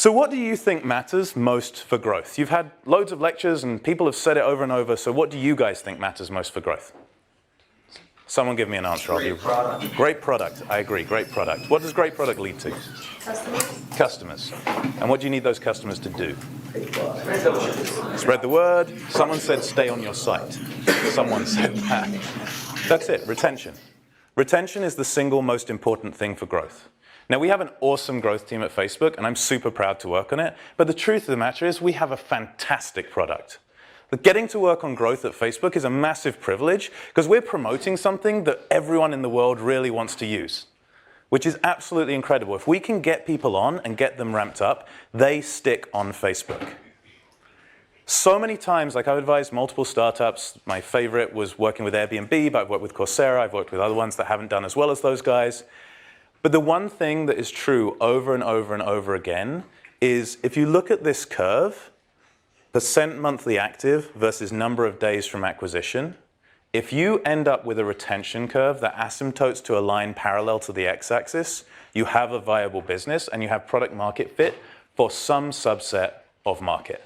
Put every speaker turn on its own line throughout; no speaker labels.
So what do you think matters most for growth? You've had loads of lectures and people have said it over and over, so what do you guys think matters most for growth? Someone give me an answer.
Great product.
Great product, I agree, great product. What does great product lead to?
Customers.
Customers. And what do you need those customers to do?
Spread the word.
Spread the word. Someone said stay on your site. Someone said that. That's it, retention. Retention is the single most important thing for growth. Now, we have an awesome growth team at Facebook, and I'm super proud to work on it. But the truth of the matter is we have a fantastic product. But getting to work on growth at Facebook is a massive privilege because we're promoting something that everyone in the world really wants to use, which is absolutely incredible. If we can get people on and get them ramped up, they stick on Facebook. So many times, like I've advised multiple startups, my favorite was working with Airbnb, but I've worked with Coursera, I've worked with other ones that haven't done as well as those guys. But the one thing that is true over and over and over again is if you look at this curve, percent monthly active versus number of days from acquisition, if you end up with a retention curve that asymptotes to a line parallel to the x-axis, you have a viable business and you have product market fit for some subset of market.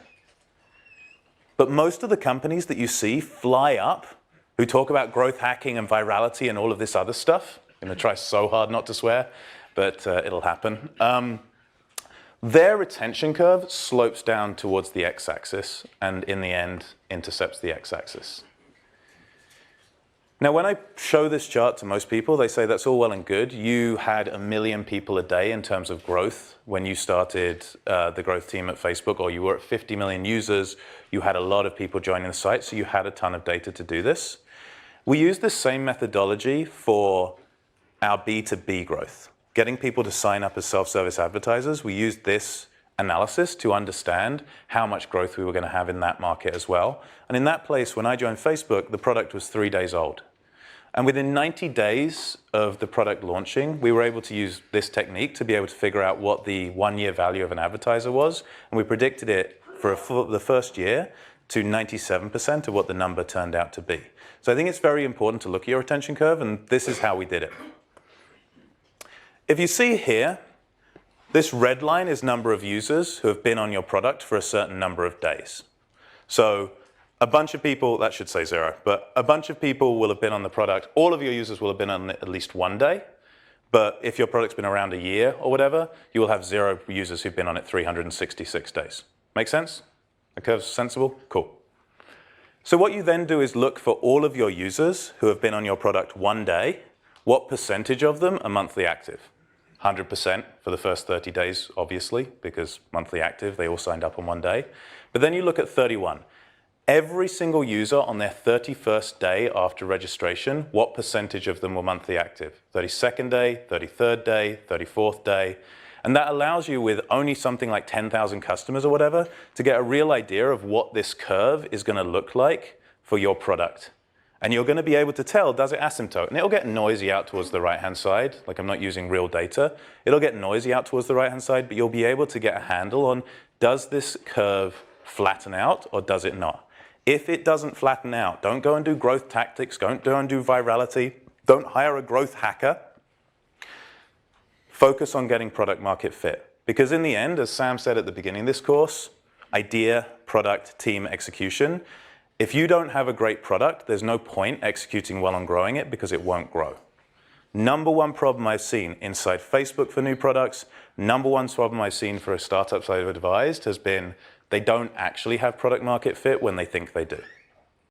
But most of the companies that you see fly up, who talk about growth hacking and virality and all of this other stuff, I'm going to try so hard not to swear, but it'll happen. Their retention curve slopes down towards the x-axis and in the end intercepts the x-axis. Now, when I show this chart to most people, they say that's all well and good. You had 1 million people a day in terms of growth when you started the growth team at Facebook, or you were at 50 million users. You had a lot of people joining the site, so you had a ton of data to do this. We use this same methodology for our B2B growth. Getting people to sign up as self-service advertisers, we used this analysis to understand how much growth we were going to have in that market as well. And in that place, when I joined Facebook, the product was 3 days old. And within 90 days of the product launching, we were able to use this technique to be able to figure out what the 1-year value of an advertiser was. And we predicted it for the first year to 97% of what the number turned out to be. So I think it's very important to look at your retention curve, and this is how we did it. If you see here, this red line is number of users who have been on your product for a certain number of days. So a bunch of people, that should say 0, but a bunch of people will have been on the product. All of your users will have been on it at least 1 day. But if your product's been around a year or whatever, you will have 0 users who've been on it 366 days. Make sense? The curve's sensible? Cool. So what you then do is look for all of your users who have been on your product 1 day. What percentage of them are monthly active? 100% for the first 30 days, obviously, because monthly active, they all signed up on 1 day. But then you look at 31. Every single user on their 31st day after registration, what percentage of them were monthly active? 32nd day, 33rd day, 34th day. And that allows you, with only something like 10,000 customers or whatever, to get a real idea of what this curve is going to look like for your product. And you're going to be able to tell, does it asymptote? And it'll get noisy out towards the right-hand side. Like, I'm not using real data. It'll get noisy out towards the right-hand side, but you'll be able to get a handle on, does this curve flatten out or does it not? If it doesn't flatten out, don't go and do growth tactics. Don't go and do virality. Don't hire a growth hacker. Focus on getting product market fit. Because in the end, as Sam said at the beginning of this course, idea, product, team, execution. If you don't have a great product, there's no point executing well on growing it because it won't grow. Number one problem I've seen inside Facebook for new products, number one problem I've seen for startups I've advised has been they don't actually have product market fit when they think they do.